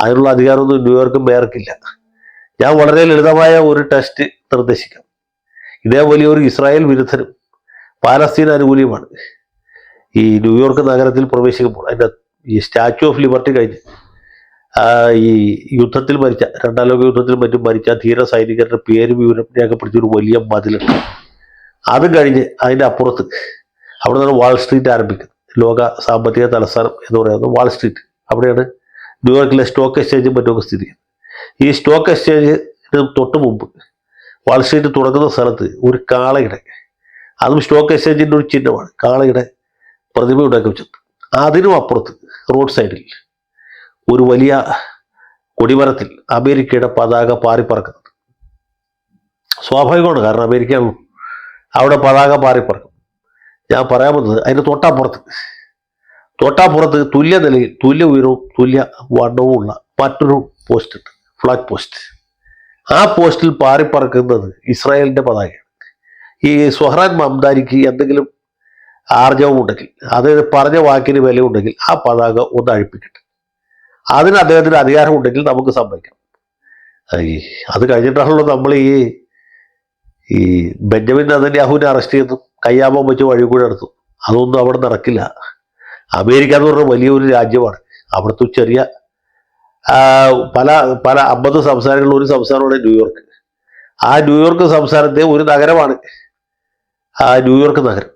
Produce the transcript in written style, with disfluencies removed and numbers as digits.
അതിനുള്ള അധികാരമൊന്നും ന്യൂയോർക്ക് മേയർക്കില്ല. ഞാൻ വളരെ ലളിതമായ ഒരു ടെസ്റ്റ് നിർദ്ദേശിക്കാം. ഇതേ വലിയൊരു ഇസ്രായേൽ വിരുദ്ധനും പാലസ്തീൻ അനുകൂലിയുമാണ് ഈ ന്യൂയോർക്ക് നഗരത്തിൽ പ്രവേശിക്കുമ്പോൾ അതിൻ്റെ ഈ സ്റ്റാച്യു ഓഫ് ലിബർട്ടി കഴിഞ്ഞ് ഈ യുദ്ധത്തിൽ മരിച്ച, രണ്ടാം ലോക യുദ്ധത്തിൽ മറ്റും മരിച്ച ധീര സൈനികരുടെ പേര് വിവരം രേഖപ്പെടുത്തിയൊരു വലിയ മതിലുണ്ട്. അത് കഴിഞ്ഞ് അതിൻ്റെ അപ്പുറത്ത് അവിടെ നിന്നാണ് വാൾ സ്ട്രീറ്റ് ആരംഭിക്കുന്നത്. ലോക സാമ്പത്തിക തലസ്ഥാനം എന്ന് പറയുന്നത് വാൾ സ്ട്രീറ്റ്. അവിടെയാണ് ന്യൂയോർക്കിലെ സ്റ്റോക്ക് എക്സ്ചേഞ്ചും മറ്റുമൊക്കെ സ്ഥിതി ചെയ്യുന്നത്. ഈ സ്റ്റോക്ക് എക്സ്ചേഞ്ചിന് തൊട്ട് മുമ്പ് വാൾ സ്ട്രീറ്റ് തുടങ്ങുന്ന സ്ഥലത്ത് ഒരു കാളയുടെ, അതും സ്റ്റോക്ക് എക്സ്ചേഞ്ചിൻ്റെ ഒരു ചിഹ്നമാണ്, കാളയുടെ പ്രതിമ ഉണ്ടാക്കി വെച്ചത്. അതിനും അപ്പുറത്ത് റോഡ് സൈഡിൽ ഒരു വലിയ കൊടിമരത്തിൽ അമേരിക്കയുടെ പതാക പാറിപ്പറക്കുന്നത് സ്വാഭാവികമാണ്. കാരണം അമേരിക്കയാണ് അവിടെ പതാക പാറിപ്പറക്കും. ഞാൻ പറയാൻ വന്നത് അതിന് തൊട്ടാപ്പുറത്ത് തുല്യ നിലയിൽ, തുല്യ ഉയരവും തുല്യ വണ്ണവും ഉള്ള മറ്റൊരു പോസ്റ്റ് ഉണ്ട്, ഫ്ലാഗ് പോസ്റ്റ്. ആ പോസ്റ്റിൽ പാറിപ്പറക്കുന്നത് ഇസ്രായേലിൻ്റെ പതാകയാണ്. ഈ സുഹ്റാൻ മംദാനിക്ക് എന്തെങ്കിലും ആർജവം ഉണ്ടെങ്കിൽ, അതായത് പറഞ്ഞ വാക്കിന് വിലയുണ്ടെങ്കിൽ ആ പതാക ഒന്ന് അഴിപ്പിക്കട്ടെ. അതിന് അദ്ദേഹത്തിന് അധികാരം ഉണ്ടെങ്കിൽ നമുക്ക് സമ്മതിക്കാം. അത് കഴിഞ്ഞിട്ടാണല്ലോ നമ്മൾ ഈ ബെഞ്ചമിൻ നെതന്യാഹുവിനെ അറസ്റ്റ് ചെയ്തു കയ്യാമം വെച്ച് വഴി കൂടെ എടുത്തു. അതൊന്നും അവിടെ നടക്കില്ല. അമേരിക്ക എന്ന് പറഞ്ഞാൽ വലിയൊരു രാജ്യമാണ്. അവിടുത്തെ ചെറിയ പല 50 സംസ്ഥാനങ്ങളിൽ ഒരു സംസ്ഥാനമാണ് ന്യൂയോർക്ക്. ആ ന്യൂയോർക്ക് സംസ്ഥാനത്തെ ഒരു നഗരമാണ് ആ ന്യൂയോർക്ക് നഗരം.